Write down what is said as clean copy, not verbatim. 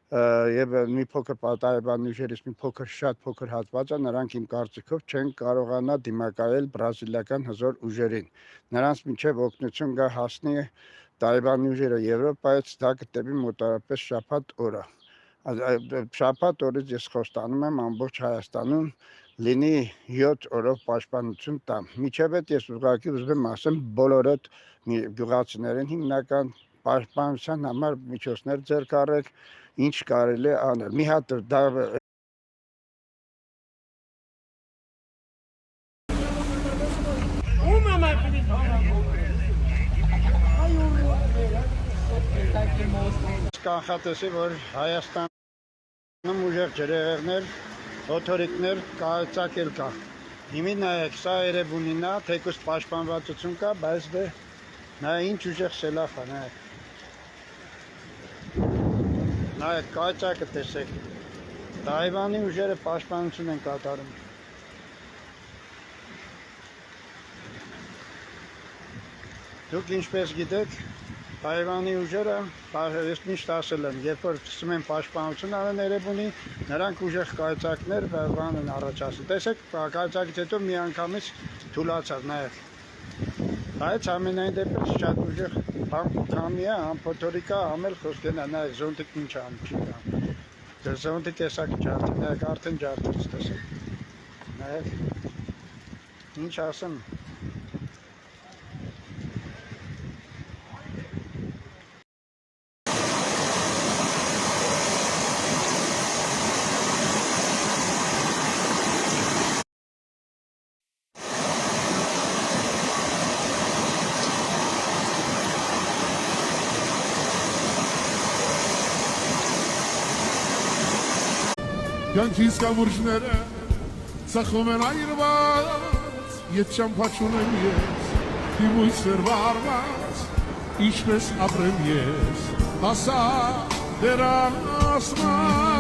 եւ մի փոքր Տայվանի ուժերից մի փոքր շատ փոքր հատված է, նրանք իմ կարծիքով չեն կարողանա դիմակայել բրազիլիական հզոր ուժերին։ Նրանց միջև օգնություն գա հասնի Տայվանի ուժերը Եվրոպայից, դա կտևի մոտավորապես շաբաթ օրը։ Շաբաթ օրից ես խոստանում եմ ամբողջ Հայաստանում լինի 7 օրով պաշտպանություն տամ։ Միջև այդ ես ուղղակի ուզում եմ ասեմ բոլորդ գյուղացիներին հիմնական պաշտպանության համար միջոցներ ձեռք առեք, ինչ կարելի է անել։ Մի հատ դա կանխատեսի, որ Հայաստանում ուժեղ ջրհեղեղներ, օթորիկներ կայացակել կա։ Հիմի նայեք, սա Էրեբունին է, թեկուզ պաշտպանվածություն կա, բայց դե նայեք ինչ ուժեղ սելավ է, նայեք։ Նայեք, կայացակը տեսեք։ Տայվանի ուժերը պաշտպանություն են կատարում։ Դուք ինչպես գիտեք, Տայվանի ուժերը, ես միշտ ասել եմ, երբ որ սկսում են պաշտպանություն անեն Էրեբունի, նրանք ուժեղ կայացակներ բան են առաջացնում։ Տեսեք, կայացակից հետո միանգամից թուլացավ, նայեք։ Բայց ամենայն դեպս շատ ուժեղ քամի է, ամփոթորիկ է, ամել խոսքեն է, նայեք, զոնտիկ ինչ անում չի կան։ Զոնտի տեսակ ջարդի, նայեք, արդեն ջարդից տեսեք։ Նայեք, ինչ ասեմ։ Կյանքիս կամուրջները ծխում են այրված, ետ ճամփաչուն եմ ես, դիմույս վերվարված, ինչպես ապրեմ ես, հասա դերան ասման,